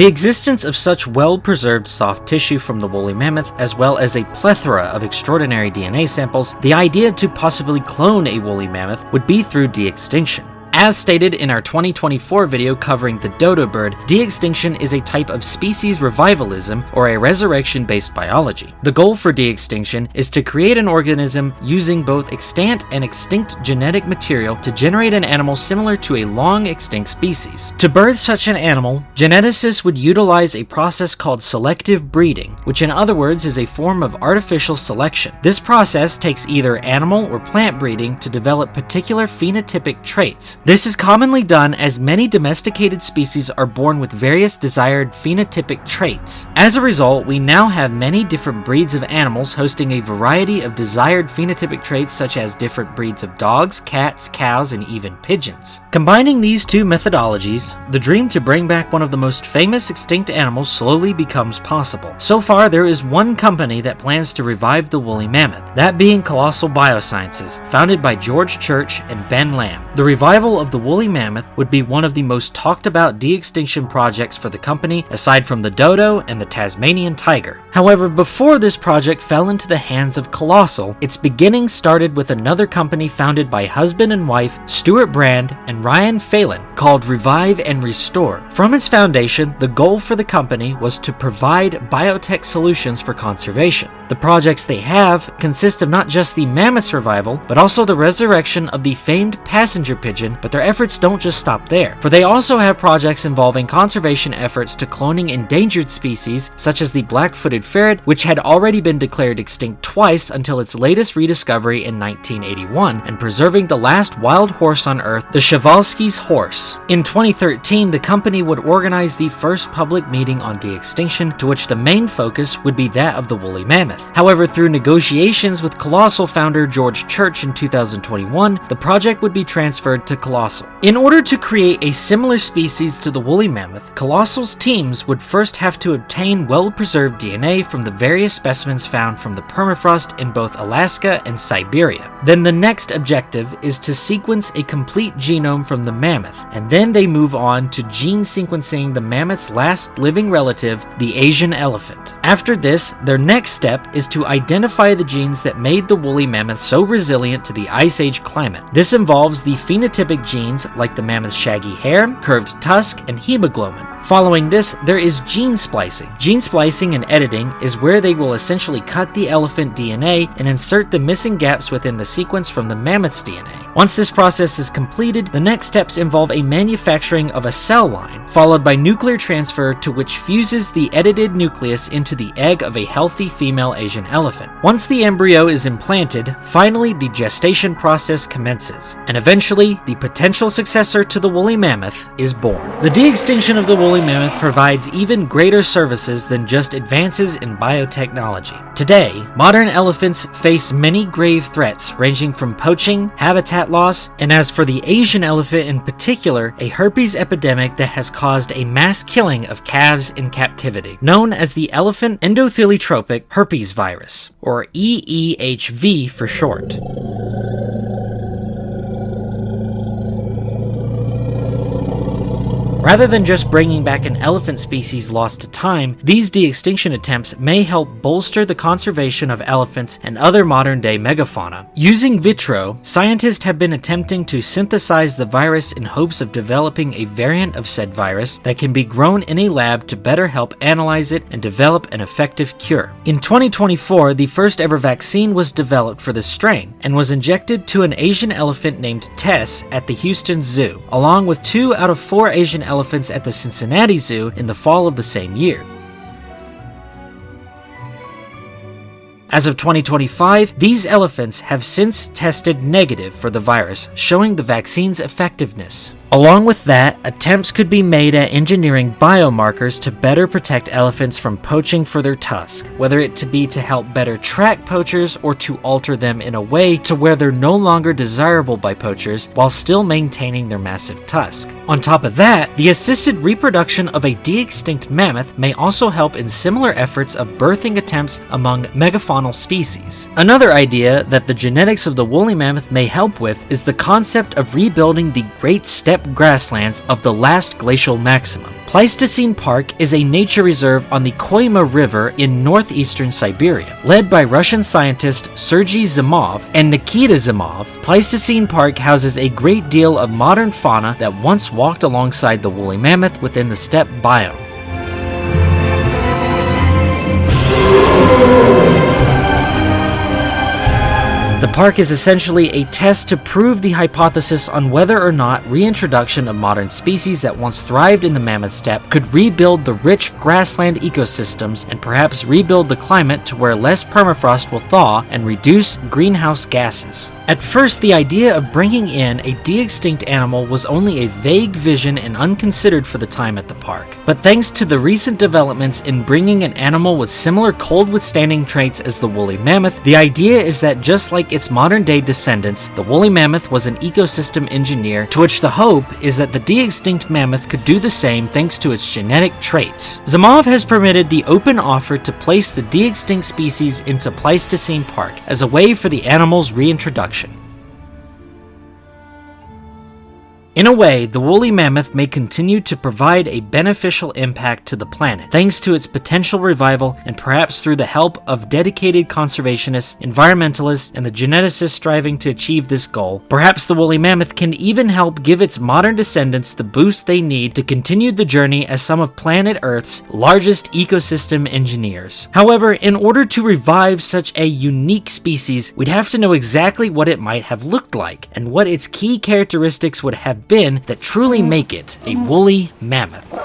The existence of such well-preserved soft tissue from the woolly mammoth, as well as a plethora of extraordinary DNA samples, the idea to possibly clone a woolly mammoth would be through de-extinction. As stated in our 2024 video covering the dodo bird, de-extinction is a type of species revivalism or a resurrection-based biology. The goal for de-extinction is to create an organism using both extant and extinct genetic material to generate an animal similar to a long-extinct species. To birth such an animal, geneticists would utilize a process called selective breeding, which in other words is a form of artificial selection. This process takes either animal or plant breeding to develop particular phenotypic traits. This is commonly done as many domesticated species are born with various desired phenotypic traits. As a result, we now have many different breeds of animals hosting a variety of desired phenotypic traits such as different breeds of dogs, cats, cows, and even pigeons. Combining these two methodologies, the dream to bring back one of the most famous extinct animals slowly becomes possible. So far, there is one company that plans to revive the woolly mammoth, that being Colossal Biosciences, founded by George Church and Ben Lamb. The revival of the woolly mammoth would be one of the most talked about de-extinction projects for the company, aside from the dodo and the Tasmanian tiger. However, before this project fell into the hands of Colossal, its beginnings started with another company founded by husband and wife Stuart Brand and Ryan Phelan called Revive and Restore. From its foundation, the goal for the company was to provide biotech solutions for conservation. The projects they have consist of not just the mammoth's revival, but also the resurrection of the famed passenger pigeon, but their efforts don't just stop there, for they also have projects involving conservation efforts to cloning endangered species such as the black-footed ferret, which had already been declared extinct twice until its latest rediscovery in 1981, and preserving the last wild horse on Earth, the Przewalski's horse. In 2013, the company would organize the first public meeting on de-extinction, to which the main focus would be that of the woolly mammoth. However, through negotiations with Colossal founder George Church in 2021, the project would be transferred to Colossal. In order to create a similar species to the woolly mammoth, Colossal's teams would first have to obtain well-preserved DNA from the various specimens found from the permafrost in both Alaska and Siberia. Then the next objective is to sequence a complete genome from the mammoth, and then they move on to gene sequencing the mammoth's last living relative, the Asian elephant. After this, their next step is to identify the genes that made the woolly mammoth so resilient to the Ice Age climate. This involves the phenotypic genes like the mammoth's shaggy hair, curved tusk, and hemoglobin. Following this, there is gene splicing. Gene splicing and editing is where they will essentially cut the elephant DNA and insert the missing gaps within the sequence from the mammoth's DNA. Once this process is completed, the next steps involve a manufacturing of a cell line, followed by nuclear transfer, to which fuses the edited nucleus into the egg of a healthy female Asian elephant. Once the embryo is implanted, finally the gestation process commences, and eventually the potential successor to the woolly mammoth is born. The de-extinction of the woolly mammoth provides even greater services than just advances in biotechnology. Today, modern elephants face many grave threats ranging from poaching, habitat loss, and as for the Asian elephant in particular, a herpes epidemic that has caused a mass killing of calves in captivity, known as the elephant endotheliotropic herpes virus, or EEHV for short. Rather than just bringing back an elephant species lost to time, these de-extinction attempts may help bolster the conservation of elephants and other modern-day megafauna. Using vitro, scientists have been attempting to synthesize the virus in hopes of developing a variant of said virus that can be grown in a lab to better help analyze it and develop an effective cure. In 2024, the first ever vaccine was developed for this strain and was injected to an Asian elephant named Tess at the Houston Zoo, along with 2 out of 4 Asian elephants at the Cincinnati Zoo in the fall of the same year. As of 2025, these elephants have since tested negative for the virus, showing the vaccine's effectiveness. Along with that, attempts could be made at engineering biomarkers to better protect elephants from poaching for their tusk, whether it to be to help better track poachers or to alter them in a way to where they're no longer desirable by poachers while still maintaining their massive tusk. On top of that, the assisted reproduction of a de-extinct mammoth may also help in similar efforts of birthing attempts among megafaunal species. Another idea that the genetics of the woolly mammoth may help with is the concept of rebuilding the great steppe grasslands of the last glacial maximum, Pleistocene Park is a nature reserve on the Koyma River in northeastern Siberia. Led by Russian scientist Sergei Zimov and Nikita Zimov, Pleistocene Park houses a great deal of modern fauna that once walked alongside the woolly mammoth within the steppe biome. The park is essentially a test to prove the hypothesis on whether or not reintroduction of modern species that once thrived in the mammoth steppe could rebuild the rich grassland ecosystems and perhaps rebuild the climate to where less permafrost will thaw and reduce greenhouse gases. At first, the idea of bringing in a de-extinct animal was only a vague vision and unconsidered for the time at the park. But thanks to the recent developments in bringing an animal with similar cold-withstanding traits as the woolly mammoth, the idea is that just like its modern-day descendants, the woolly mammoth was an ecosystem engineer, to which the hope is that the de-extinct mammoth could do the same thanks to its genetic traits. Zimov has permitted the open offer to place the de-extinct species into Pleistocene Park as a way for the animal's reintroduction. In a way, the woolly mammoth may continue to provide a beneficial impact to the planet, thanks to its potential revival and perhaps through the help of dedicated conservationists, environmentalists, and the geneticists striving to achieve this goal. Perhaps the woolly mammoth can even help give its modern descendants the boost they need to continue the journey as some of planet Earth's largest ecosystem engineers. However, in order to revive such a unique species, we'd have to know exactly what it might have looked like, and what its key characteristics would have been that truly make it a woolly mammoth.